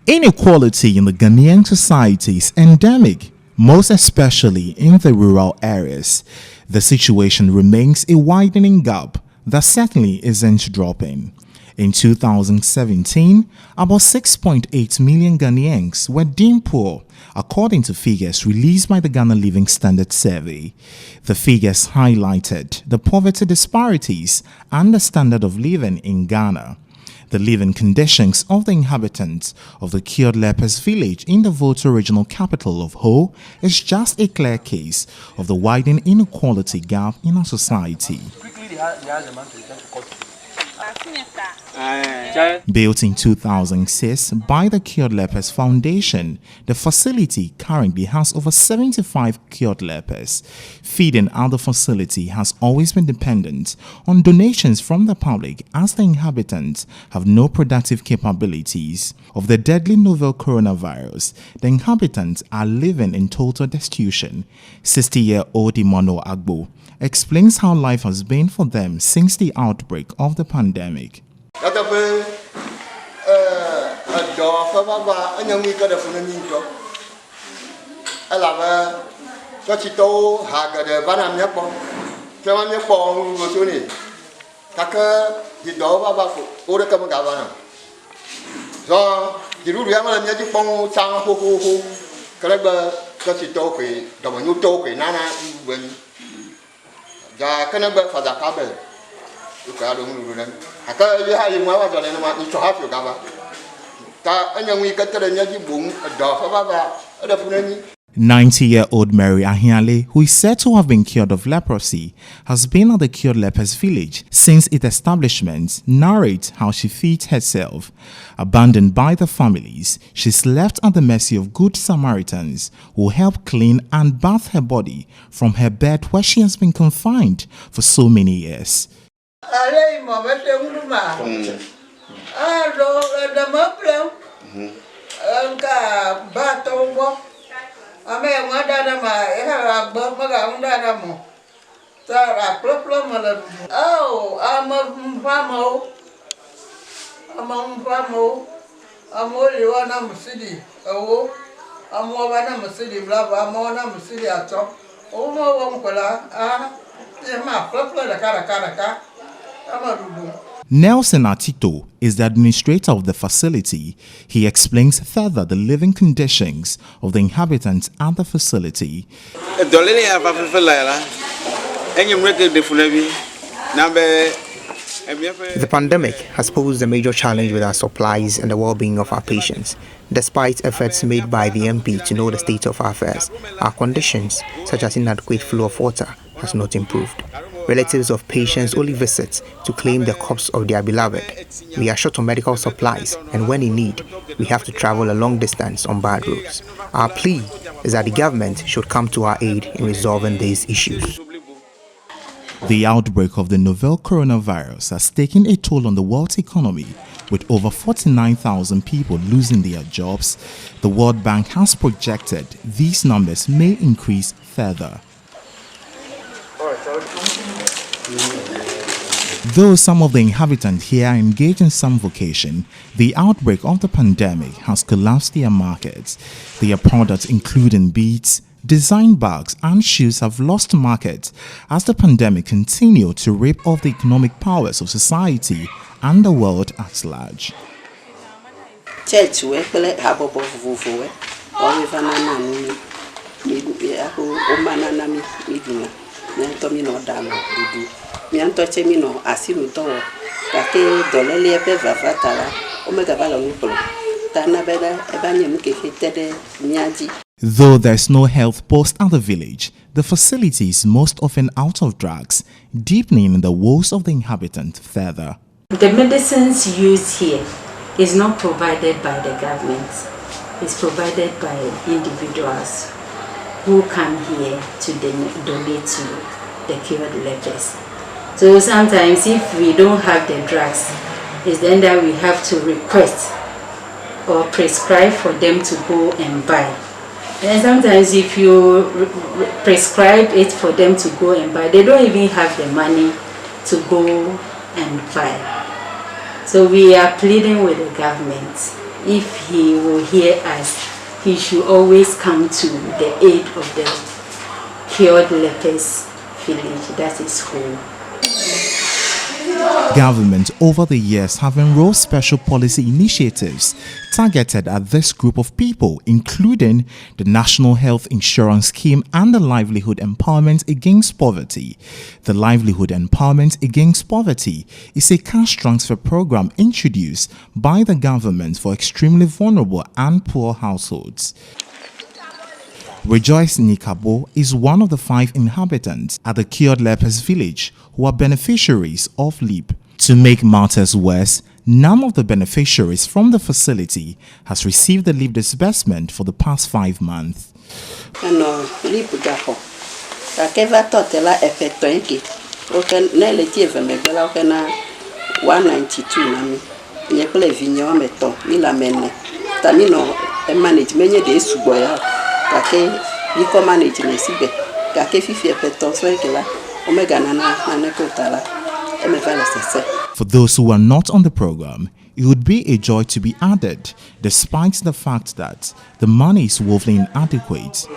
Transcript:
Inequality in the Ghanaian society is endemic, most especially in the rural areas. The situation remains a widening gap that certainly isn't dropping. In 2017, about 6.8 million Ghanaians were deemed poor, according to figures released by the Ghana Living Standard Survey. The figures highlighted the poverty disparities and the standard of living in Ghana. The living conditions of the inhabitants of the cured lepers village in the Volta regional capital of Ho is just a clear case of the widening inequality gap in our society. Built in 2006 by the Cured Lepers Foundation, the facility currently has over 75 cured lepers. Feeding at the facility has always been dependent on donations from the public, as the inhabitants have no productive capabilities. Of the deadly novel coronavirus, the inhabitants are living in total destitution. 60-year-old Imano Agbo explains how life has been for them since the outbreak of the pandemic. "90-year-old Mary Ahiale, who is said to have been cured of leprosy, has been at the Cured Lepers village since its establishment, narrates how she feeds herself. Abandoned by the families, she's left at the mercy of good Samaritans who help clean and bath her body from her bed where she has been confined for so many years." Nelson Atito is the administrator of the facility. He explains further the living conditions of the inhabitants at the facility. The pandemic has posed a major challenge with our supplies and the well-being of our patients. Despite efforts made by the MP to know the state of our affairs, our conditions, such as inadequate flow of water, has not improved. Relatives of patients only visit to claim the corpse of their beloved. We are short on medical supplies, and when in need, we have to travel a long distance on bad roads. Our plea is that the government should come to our aid in resolving these issues. The outbreak of the novel coronavirus has taken a toll on the world's economy, with over 49,000 people losing their jobs. The World Bank has projected these numbers may increase further. Though some of the inhabitants here are engaged in some vocation, the outbreak of the pandemic has collapsed their markets. Their products, including beads, design bags and shoes, have lost market as the pandemic continued to rip off the economic powers of society and the world at large. Though there's no health post at the village, the facility is most often out of drugs, deepening the woes of the inhabitants further. The medicines used here is not provided by the government. It's provided by individuals who come here to donate to the cured lepers. So sometimes if we don't have the drugs, it's then that we have to request or prescribe for them to go and buy. And sometimes if you prescribe it for them to go and buy, they don't even have the money to go and buy. So we are pleading with the government if he will hear us, he should always come to the aid of the cured lepers village. That is home. Government over the years have enrolled special policy initiatives targeted at this group of people, including the National Health Insurance Scheme and the Livelihood Empowerment Against Poverty. The Livelihood Empowerment Against Poverty is a cash transfer program introduced by the government for extremely vulnerable and poor households. Rejoice Nikabo is one of the 5 inhabitants at the cured lepers village who are beneficiaries of LEAP. To make matters worse, none of the beneficiaries from the facility has received the LEAP disbursement for the past 5 months. For those who are not on the program, it would be a joy to be added, despite the fact that the money is woefully inadequate.